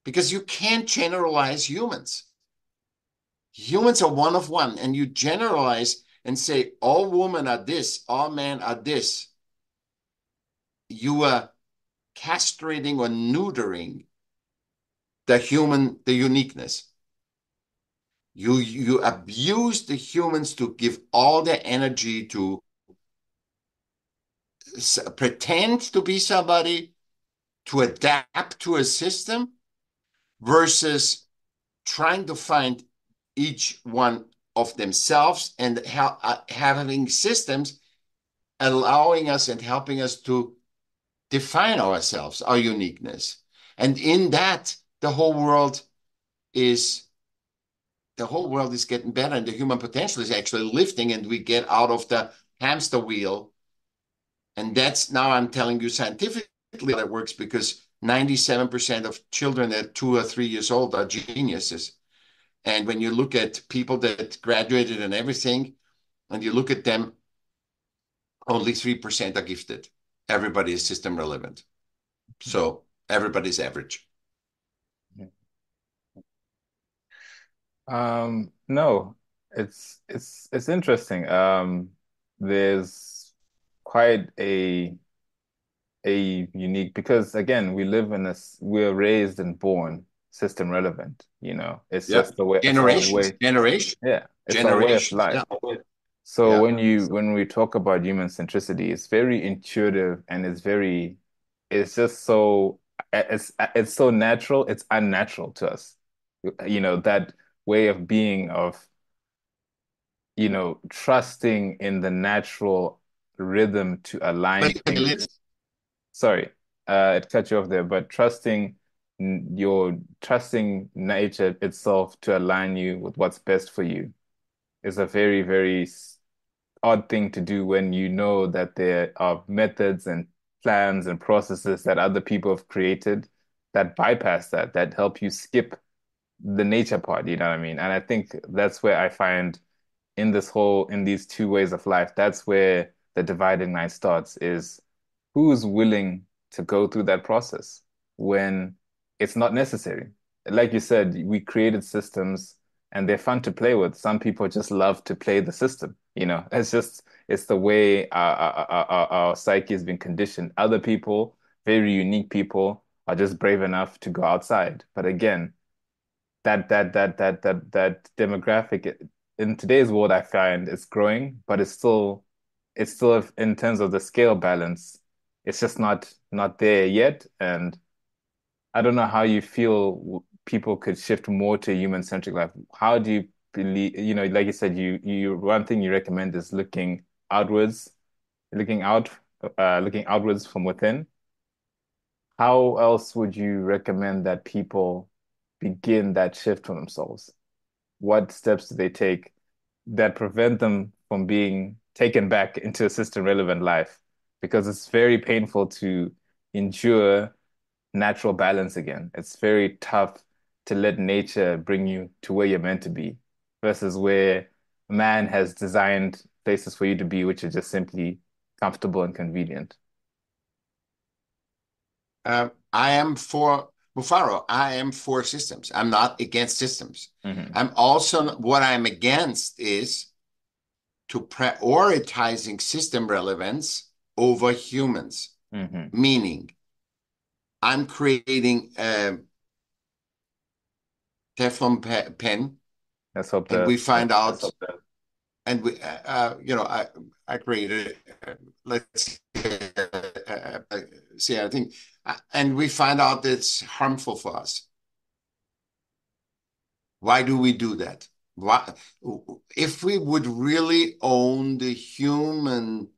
because you can't generalize humans. Humans are one of one, and you generalize and say all women are this, all men are this. You are castrating or neutering the uniqueness. You abuse the humans to give all their energy to pretend to be somebody, to adapt to a system, versus trying to find each one of themselves and having systems allowing us and helping us to define ourselves, our uniqueness. And in that, the whole world is the whole world is getting better and the human potential is actually lifting and we get out of the hamster wheel. And that's now I'm telling you scientifically that works because 97% of children at 2 or 3 years old are geniuses. And when you look at people that graduated and everything, and you look at them, only 3% are gifted. Everybody is system relevant. So everybody's average. No, it's interesting. There's quite a unique because again, we're raised and born system relevant, you know. It's Yeah. just the way it's our Generations, way, generation, yeah, it's our way of generations. life. Yeah. So Yeah. when we talk about human centricity, it's very intuitive and it's just so it's so natural, it's unnatural to us. You know, that way of being of, you know, trusting in the natural rhythm to align But things. Sorry, it cut you off there, but trusting nature itself to align you with what's best for you is a very, very odd thing to do when you know that there are methods and plans and processes that other people have created that bypass that help you skip the nature part, you know what I mean? And I think that's where I find in these two ways of life, that's where the dividing line starts is who's willing to go through that process when it's not necessary. Like you said, we created systems and they're fun to play with. Some people just love to play the system. You know, it's the way our psyche has been conditioned. Other people, very unique people, are just brave enough to go outside. But again, that demographic in today's world, I find it's growing, but it's still in terms of the scale balance, it's just not there yet. And I don't know how you feel people could shift more to human-centric life. How do you believe, you know, like you said, you one thing you recommend is outwards, looking out, looking outwards from within. How else would you recommend that people begin that shift for themselves? What steps do they take that prevent them from being taken back into a system relevant life? Because it's very painful to endure natural balance again. It's very tough to let nature bring you to where you're meant to be versus where man has designed places for you to be, which are just simply comfortable and convenient. I am for Buffaro. I am for systems. I'm not against systems. Hmm. I'm also what I'm against is to prioritizing system relevance over humans. Hmm. Meaning, I'm creating a Teflon pen, Let's hope and we the find out, and I created, let's see, I think, and we find out that it's harmful for us. Why do we do that? Why, if we would really own the human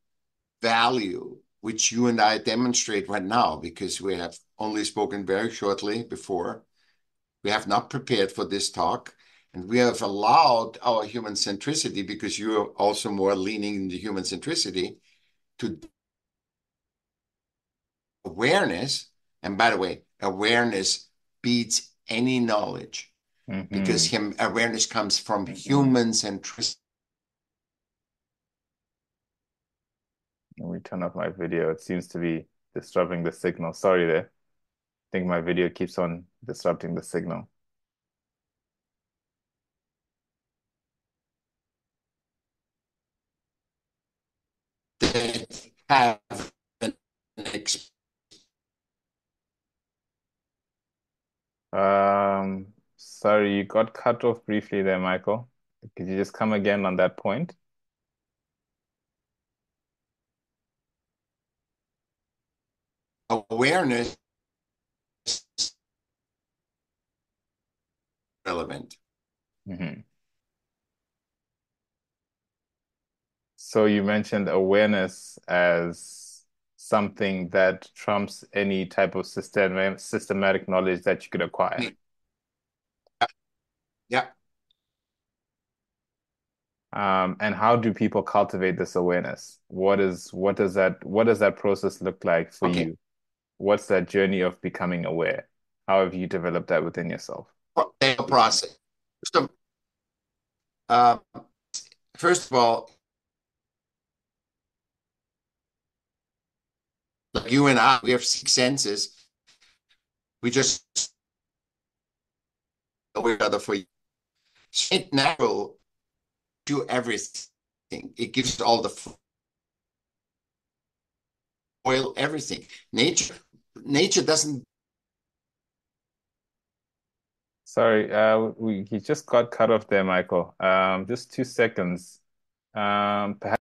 value, which you and I demonstrate right now, because we have only spoken very shortly before, we have not prepared for this talk, and we have allowed our human centricity, because you're also more leaning into human centricity, to awareness. And by the way, awareness beats any knowledge because Hmm. awareness comes from human centricity. Let me turn off my video. It seems to be disrupting the signal. Sorry there. I think my video keeps on disrupting the signal. That have an Sorry, you got cut off briefly there, Michael. Could you just come again on that point? awareness relevant. Hmm. So you mentioned awareness as something that trumps any type of systematic knowledge that you could acquire. Yeah, yeah. And how do people cultivate this awareness? What does that process look like for Okay, you? What's that journey of becoming aware? How have you developed that within yourself? the process. So, uh, first of all, like you and I, we have six senses. We just know each other for years. It's natural to do everything. It gives all the oil, everything. Nature doesn't. Sorry, he just got cut off there, Michael. Just 2 seconds. Perhaps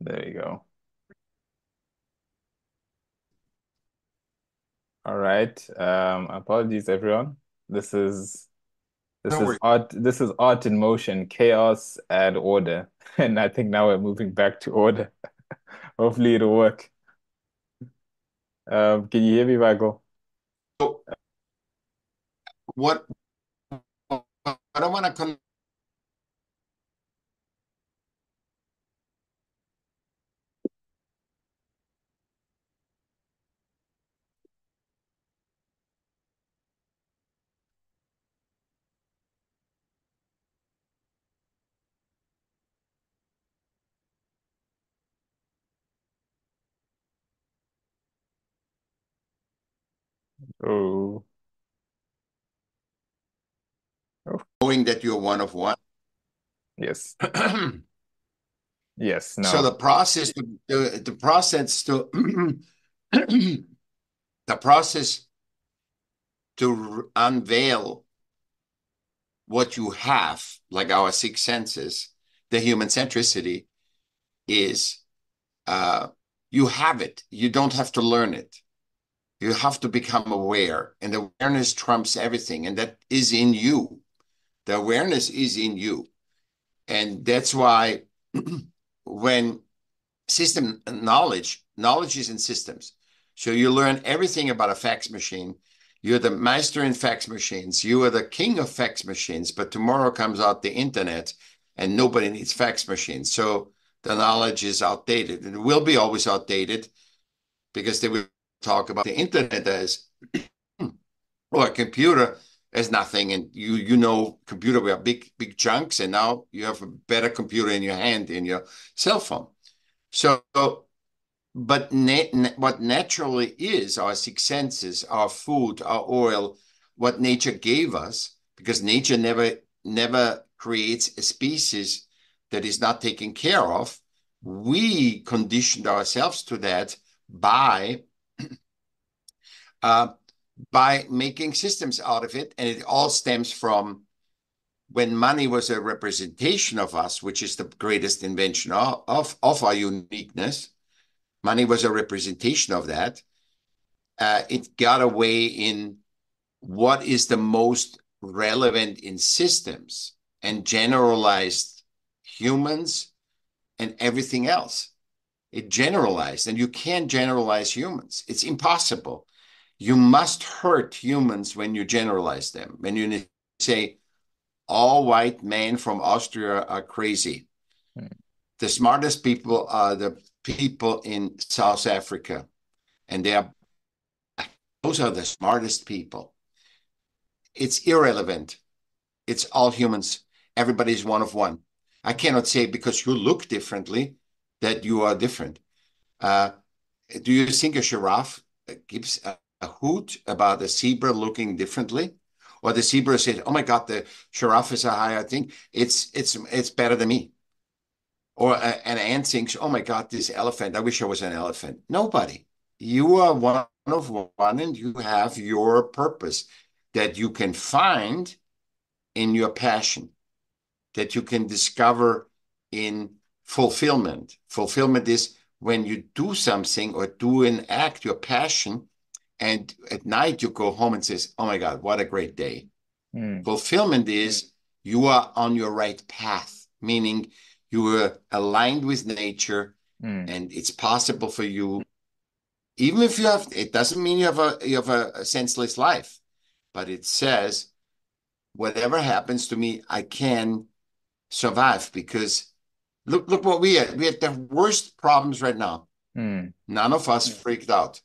there you go. All right. Apologies, everyone. This is this Don't is worry. art. This is art in motion, chaos and order. And I think now we're moving back to order. Hopefully it'll work. Can you hear me, Michael? So what I want to come Oh, oh, knowing that you're one of one. yes, So yes. the No. process, the process to the process to unveil what you have, like our six senses, the human centricity is uh, you have it. You don't have to learn it. You have to become aware, and awareness trumps everything, and that is in you. The awareness is in you, and that's why when knowledge is in systems. So you learn everything about a fax machine. You're the master in fax machines. You are the king of fax machines. But tomorrow comes out the internet, and nobody needs fax machines. So the knowledge is outdated, and it will be always outdated because they will talk about the internet as or a computer as nothing, and you know computer were big chunks, and now you have a better computer in your hand in your cell phone. So but what naturally is our six senses, our food, our oil, what nature gave us, because nature never creates a species that is not taken care of. We conditioned ourselves to that by uh, by making systems out of it, and it all stems from when money was a representation of us, which is the greatest invention of our uniqueness. Money was a representation of that. It got away in what is the most relevant in systems and generalized humans and everything else. It generalized, and you can't generalize humans. It's impossible. You must hurt humans when you generalize them. When you say, all white men from Austria are crazy. Hmm. The smartest people are the people in South Africa, and those are the smartest people. It's irrelevant. It's all humans. Everybody's one of one. I cannot say because you look differently that you are different. Uh, do you think a giraffe gives a hoot about a zebra looking differently? Or the zebra says, "Oh my God, the giraffe is a higher thing. It's better than me." Or an ant thinks, "Oh my God, this elephant. I wish I was an elephant." Nobody. You are one of one, and you have your purpose that you can find in your passion, that you can discover in fulfillment. Fulfillment is when you do something or do an act, your passion, and at night you go home and says, "Oh my God, what a great day." Hmm. Fulfillment is you are on your right path, meaning you are aligned with nature, Hmm. and it's possible for you. Even if you have, it doesn't mean you have a senseless life, but it says whatever happens to me, I can survive because look what we had. We had the worst problems right now. Mm, None of us freaked out.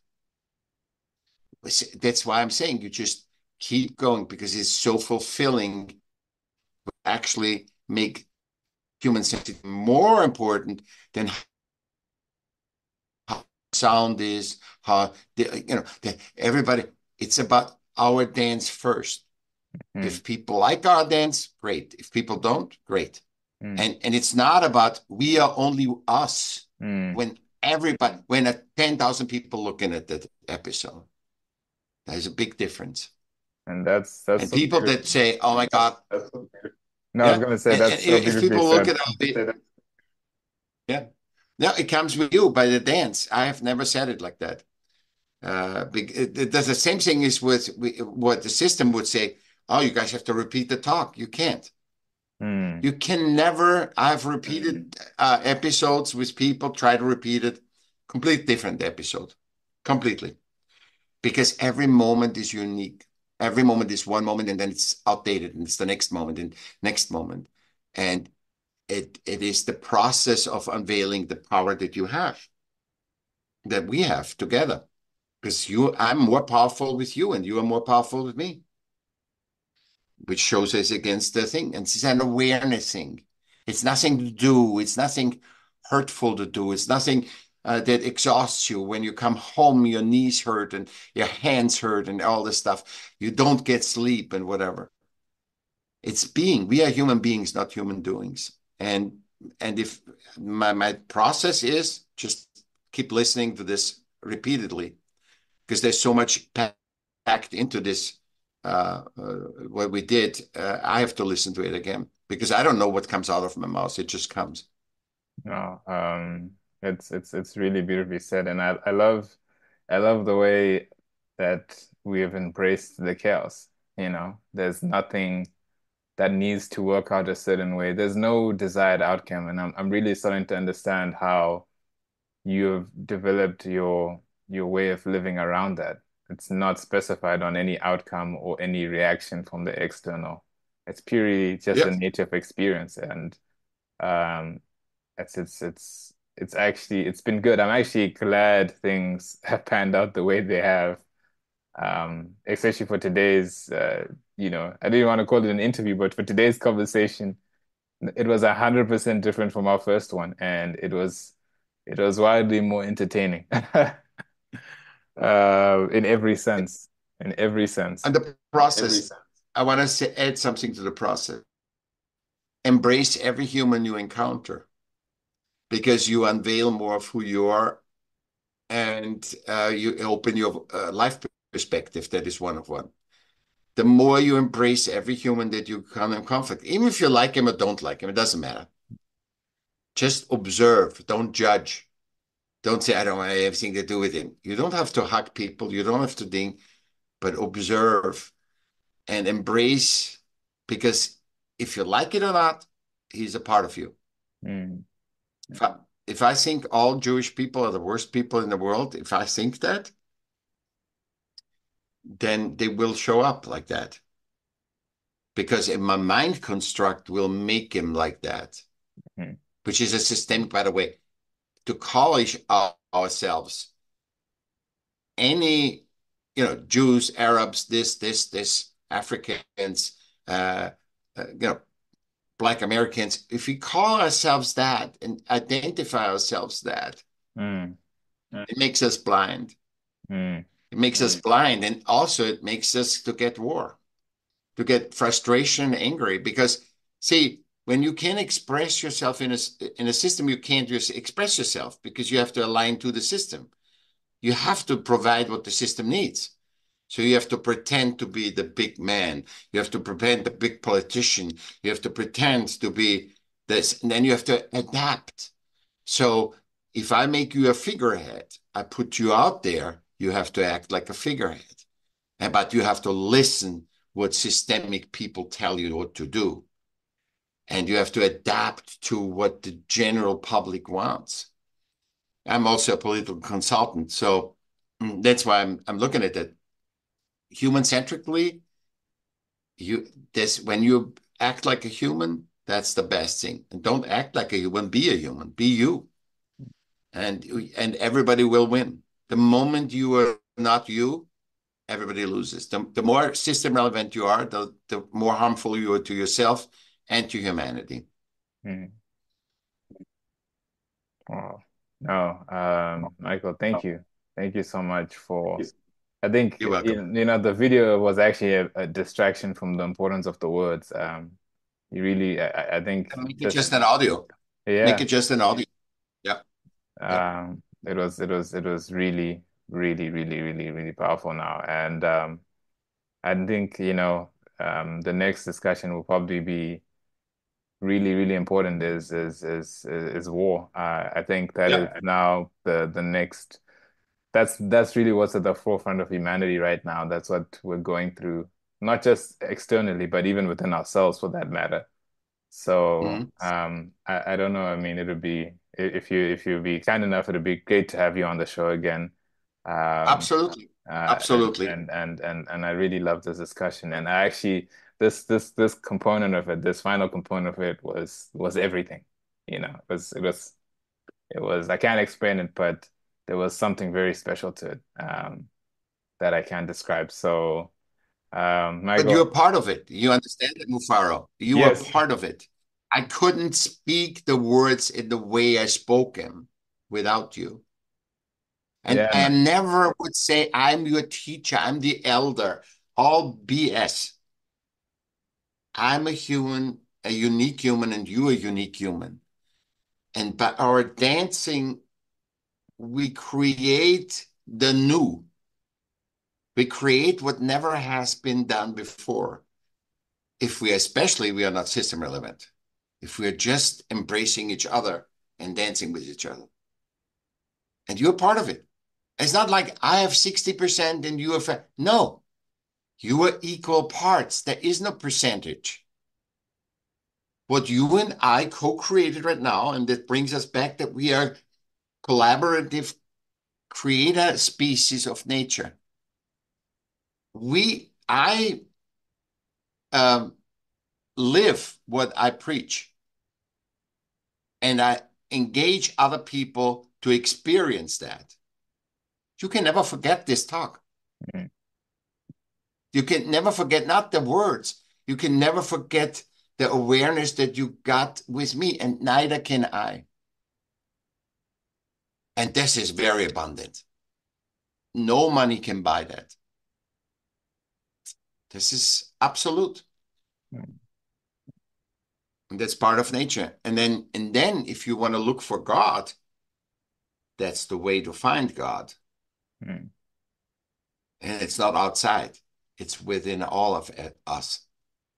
That's why I'm saying you just keep going because it's so fulfilling. Actually, make human safety more important than how sound is, how everybody. It's about our dance first. mm, If people like our dance, great. If people don't, great. mm, And it's not about we are only us mm. when 10,000 people looking at that episode. There's a big difference. And that's And so people that beautiful. say, "Oh my God," No, I was yeah. gonna say And that's so if beautifully people look said. at it, yeah, no, it comes with you by the dance. I have never said it like that. There's the same thing is with what the system would say. Oh, you guys have to repeat the talk. You can't. Mm, You can never. I've repeated episodes with people, try to repeat it, complete different episode, completely, because every moment is unique. Every moment is one moment, and then it's outdated, and it's the next moment and next moment, and it is the process of unveiling the power that you have, that we have together. Because I'm more powerful with you, and you are more powerful with me, which shows us against the thing. And it's an awareness thing. It's nothing to do. It's nothing hurtful to do. It's nothing that exhausts you. When you come home, your knees hurt and your hands hurt and all this stuff. You don't get sleep and whatever. It's being. We are human beings, not human doings. And if my process is just keep listening to this repeatedly because there's so much packed into this what we did. I have to listen to it again because I don't know what comes out of my mouth. It just comes. no, it's really beautifully said, and I love the way that we have embraced the chaos. You know, there's nothing that needs to work out a certain way. There's no desired outcome, and I'm really starting to understand how you have developed your way of living around that. It's not specified on any outcome or any reaction from the external. It's purely just the Yep. nature of experience, and um, it's actually it's been good. I'm actually glad things have panned out the way they have, especially for today's. I didn't want to call it an interview, but for today's conversation, it was 100% different from our first one, and it was wildly more entertaining, in every sense, in every sense. And the process, I want to add something to the process. Embrace every human you encounter because you unveil more of who you are and you open your life perspective. That is one of one. The more you embrace every human that you come in conflict, even if you like him or don't like him, it doesn't matter. Just observe, don't judge. Don't say, I don't want anything to do with him. You don't have to hug people, you don't have to ding, but observe and embrace because if you like it or not, he's a part of you. Mm, If I, if I think all Jewish people are the worst people in the world, if I think that, then they will show up like that because in my mind construct will make him like that, mm, which is a systemic, by the way, to college ourselves. Any, Jews, Arabs, this, Africans, uh, you know, Black Americans, if we call ourselves that and identify ourselves that, mm, it makes us blind. mm, It makes us blind, and also it makes us to get war, to get frustration, angry. Because see, when you can express yourself in a system, you can't just express yourself because you have to align to the system. You have to provide what the system needs. So you have to pretend to be the big man. You have to pretend the big politician. You have to pretend to be this, and then you have to adapt. So if I make you a figurehead, I put you out there, you have to act like a figurehead. But you have to listen what systemic people tell you what to do. And you have to adapt to what the general public wants. I'm also a political consultant, so that's why I'm looking at it. Human centrically, you this when you act like a human, That's the best thing. And don't act like a human. Be a human. Be you, and and everybody will win. The moment you are not you, everybody loses. The more system relevant you are, the more harmful you are to yourself and to humanity. Mm. Oh, no, Michael, thank you. Thank you so much for, I think, You're welcome. the video was actually a distraction from the importance of the words. You really, I think Make it just, just an audio. Make yeah, it just an audio. Yeah. Yeah. it was really, really, really, really, really powerful now. And I think, the next discussion will probably be really, really important is war. I think that is Yeah. now the next. That's really what's at the forefront of humanity right now. That's what we're going through, not just externally, but even within ourselves, for that matter. So, Mhm. I don't know. I mean, it would be if you be kind enough, it'd be great to have you on the show again. Um, Absolutely. and Absolutely. I really love this discussion. And I actually this component of it, this final component of it was everything. It was I can't explain it, but there was something very special to it, that I can't describe. So, But you're Michael, part of it. You understand it, Mufaro. You were yes, part of it. I couldn't speak the words in the way I spoke them without you. And yeah, I never would say, I'm your teacher, I'm the elder. All BS. I'm a human, a unique human, and you a unique human. And by our dancing, we create the new. We create what never has been done before. If we, especially, we are not system relevant. If we're just embracing each other and dancing with each other. And you're part of it. It's not like I have 60% and you have, no, you are equal parts. There is no percentage. What you and I co-created right now, and that brings us back that we are collaborative creator species of nature. I um, live what I preach, and I engage other people to experience that. You can never forget this talk. mm, You can never forget, not the words. You can never forget the awareness that you got with me, and neither can I. And this is very abundant. No money can buy that. This is absolute. mm, And that's part of nature. And then if you want to look for God, that's the way to find God. mm, And it's not outside. It's within all of us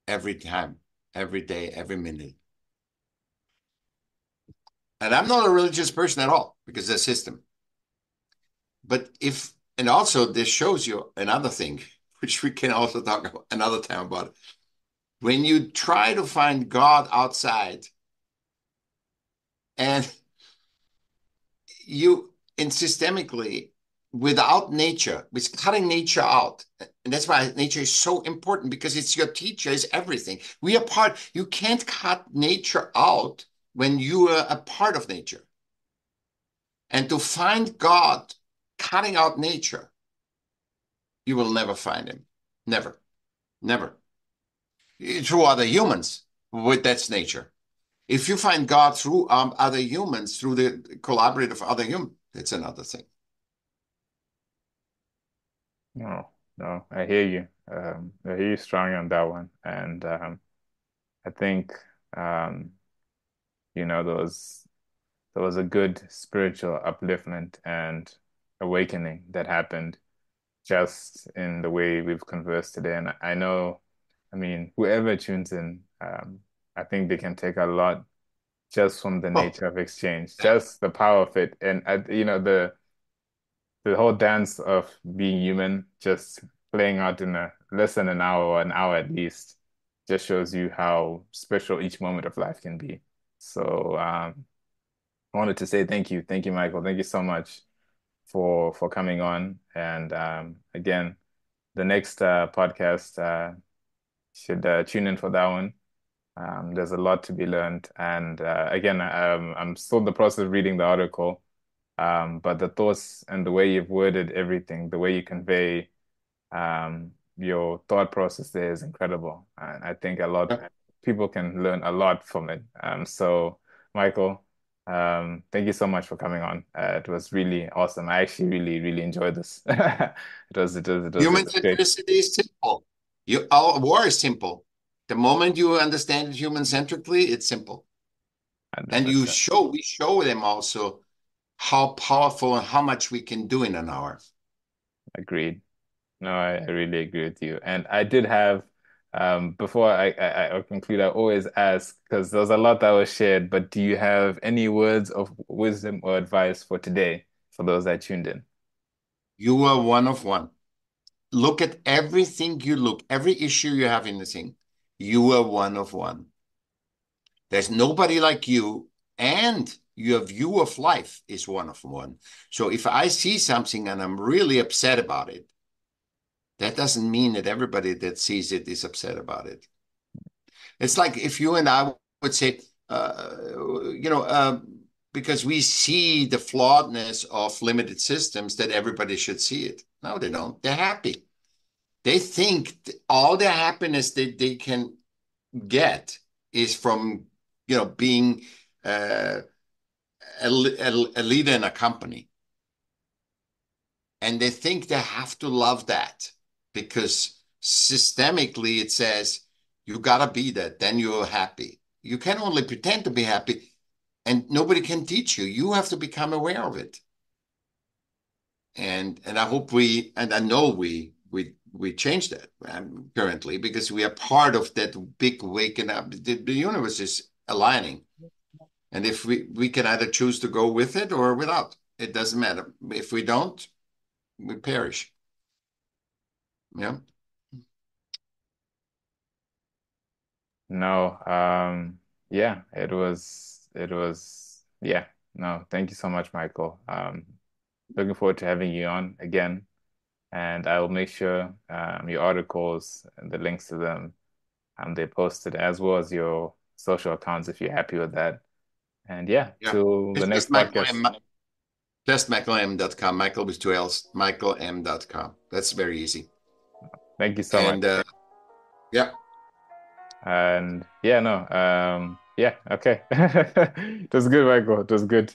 every time, every day, every minute. And I'm not a religious person at all because the system. But if, and also this shows you another thing, which we can also talk about another time about. When you try to find God outside and you and systemically without nature, with cutting nature out. And that's why nature is so important because it's your teacher, is everything. We are part, you can't cut nature out when you are a part of nature. And to find God cutting out nature, you will never find him. Never, never. Through other humans, with that's nature. If you find God through other humans, through the collaborative other humans, that's another thing. no, no, I hear you. I hear you strongly on that one, and I think, um, there was a good spiritual upliftment and awakening that happened just in the way we've conversed today. And I know, I mean, whoever tunes in, I think they can take a lot just from the Oh, nature of exchange, just the power of it, and the whole dance of being human, just playing out in a less than an hour or an hour at least, just shows you how special each moment of life can be. So, I wanted to say thank you, Michael, thank you so much for coming on. And again, the next podcast, should tune in for that one. There's a lot to be learned. And again, I'm still in the process of reading the article. But the thoughts and the way you've worded everything, the way you convey your thought process there is incredible. And I think a lot people can learn a lot from it. So Michael, thank you so much for coming on. It was really awesome. I actually really enjoyed this. It Human was great. centricity is simple. Our war is simple. The moment you understand it human centrically, it's simple. And 100%. we show them also how powerful and how much we can do in an hour. Agreed. No, I really agree with you. And I did have, before I conclude, I always ask, because there's a lot that was shared, but do you have any words of wisdom or advice for today for those that tuned in? You are one of one. Look at everything you look, every issue you have in the thing. You are one of one. There's nobody like you, and your view of life is one of one. So if I see something and I'm really upset about it, that doesn't mean that everybody that sees it is upset about it. It's like if you and I would say, uh, you know, because we see the flawedness of limited systems, that everybody should see it. No, they don't. They're happy. They think all the happiness that they can get is from, being uh, a leader in a company. And they think they have to love that because systemically it says you gotta be that, then you're happy. You can only pretend to be happy, and nobody can teach you. You have to become aware of it. And I hope and I know we change that currently, because we are part of that big waking up. The universe is aligning, and if we can either choose to go with it or without, it doesn't matter. If we don't, we perish. Yeah. No, yeah, yeah, no, thank you so much, Michael. Looking forward to having you on again, and I will make sure your articles and the links to them they're posted as well as your social accounts if you're happy with that. And yeah, Yeah. till the It's next podcast. just michaelm.com. Michael with two L's, michaelm.com. That's very easy. Thank you so much. And yeah, And yeah, no, yeah, okay. It was good, Michael. It was good.